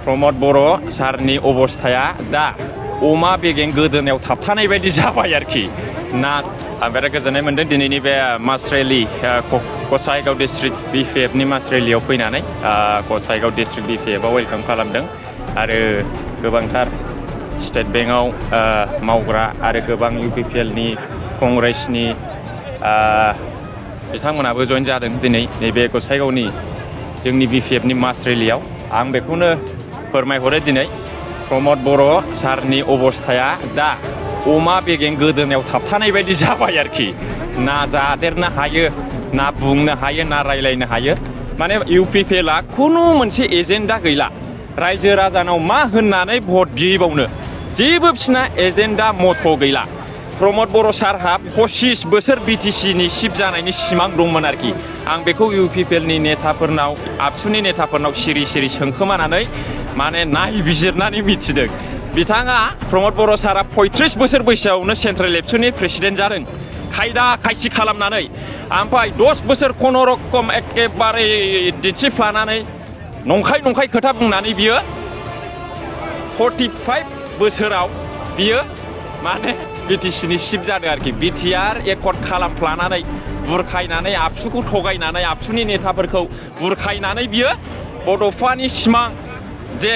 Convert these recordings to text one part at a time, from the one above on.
प्रमद बर' सारनि अबस्थाया दा अमा बेगें गोदोनायाव थाबथानाय बायदि जाबाय आरोखि ना आं बिराद गोजोननाय मोनदों दिनैनि बे मास रेलि गसाइगाव डिस्ट्रिक्ट BPFनि मास रेलियाव फैनानै गसाइगाव डिस्ट्रिक्ट BPFआव वेलकाम खालामदों आरो गोबांथार स्टेट बेंकआव मावग्रा आरो गोबां UPPLनि कंग्रेसनि बिथांमोनाबो जइन जादों दिनै नैबे गसाइगावनि जोंनि BPFनि मास रेलियाव आं बेखौनो फोरमायहरो दिनै प्रमद बर' सारनि अबस्थाया दा अमा बेगें गोदोनायाव थाबथानाय बायदि जाबाय आरोखि ना जादेरनो हायो ना बुंनो हायो ना रायलायनो हायो माने UPPLआ खुनु मोनसे एजेन्डा गैला रायजो राजानाव मा होननानै भट बिबावनो जेबो बिसिना एजेन्डा मथ' गैला प्रमद बर' सारहा 25 बोसोर BTCनि चिफ जानायनि सिमां दंमोन आरोखि आं बेखौ UPPLनि नेताफोरनाव आबसुनि नेताफोरनाव सिरि सिरि सोंखोमानानै माने नायबिजिरनानै मिथिदों बिथाङा प्रमद बर' सारा 35 बोसोर बैसोआवनो सेन्ट्रेल एबसुनि प्रेसिडेन्ट जादों खायदा खायसि खालामनानै ओमफ्राय 10 बोसोर खुनुरुखम एखेबारे दिन्थिफ्लानानै नंखाय खोथा बुंनानै बियो 45 बोसोराव बियो माने BTCनि चिफ जादों आरोखि BTR एकर्ड खालामफ्लानानै बुरखायनानै आबसुखौ थगायनानै आबसुनि नेताफोरखौ बुरखायनानै बियो बड'फानि सिमां जे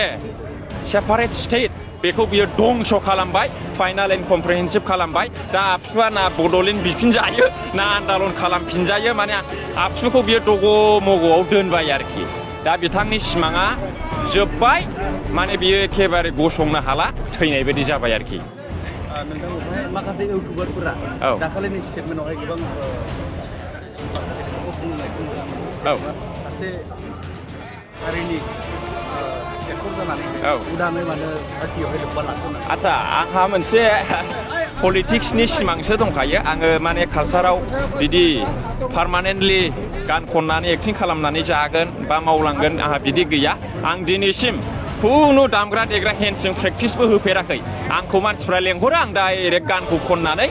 सेपारेट स्टेट बेखौ बियो दंस' खालामबाय फाइनाल एन्ड कमप्रिहेन्सिभ खालामबाय दा आबसुआ ना बड'लेण्ड बिफिनजायो ना आन्दालन खालामफिनजायो माने आबसुखौ बियो दग' मग'आव दोनबाय आरोखि दा बिथांनि सिमाङा जोब्बाय माने बियो एखेबारे गसंनो हाला थैनाय बायदि जाबाय आरोखि नोंथांनावहाय माखासे इउटुबारफोरा दाखालिनि स्टेटमेन्टआवहाय गोबां सासे हारिनि उदाङै माने पार्टियावहाय लोब्बा लाखिनानै आदसा आंहा मोनसे पलिटिक्सनि सिमांसो दंखायो आङो माने कालसाराव बिदि पार्मानेन्टलि गान खननानै एक्टिं खालामनानै जागोन बा मावलांगोन आंहा बिदि गैया आं दिनैसिम खुनु दामग्रा देग्रा हेन्डजों प्रेक्टिसबो होफेराखै आंखौ मानसिफ्रा लेंहरो आं डाइरेक्ट गानखौ खननानै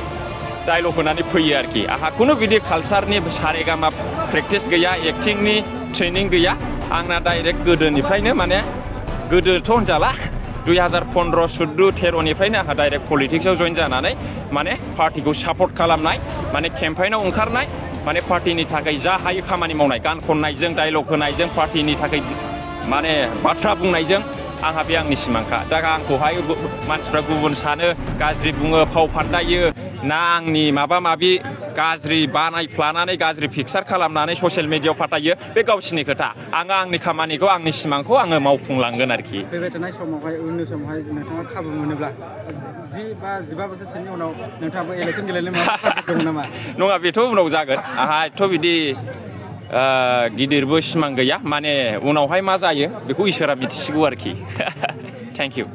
डायलग होनानै फैयो आरोखि आंहा खुनु बिदि कालसारनि सारेगामा प्रेक्टिस गैया एक्टिंनि ट्रेनिं गैया आंना डाइरेक्ट गोदोनिफ्रायनो माने गोदोथ' होनजाला 2015-16-13निफ्रायनो आंहा डाइरेक्ट पलिटिक्सआव जइन जानानै माने पार्टिखौ सापर्ट खालामनाय माने केम्पेइनाव ओंखारनाय माने पार्टिनि थाखाय जा हायो खामानि मावनाय गान खननायजों डायलग होनायजों पार्टिनि थाखाय माने बाथ्रा बुंनायजों आंहा बे आंनि सिमांखा दा आंखौहाय मानसिफ्रा गुबुन सानो गाज्रि बुङो फाव फान्दायो ना आंनि माबा माबि गाज्रि बानायफ्लानानै गाज्रि पिक्सार खालामनानै ससियेल मिडियायाव फाटायो बे गावसिनि खोथा आङो आंनि खामानिखौ आंनि सिमांखौ आङो मावफुंलांगोन आरोखि फैबाय थानाय समावहाय उननि समावहाय नोंथाङा खाबु मोनोब्ला 10 बा 15 बोसोरसोनि उनाव नोंथाङाबो इलेक्सन गेलेनो दङ नामा नङा बेथ' उनाव जागोन आंहा एथ' बिदि गिदिरबो सिमां गैया माने उनावहाय मा जायो बेखौ इसोरा मिथिसिगौ आरोखि थेंक इउ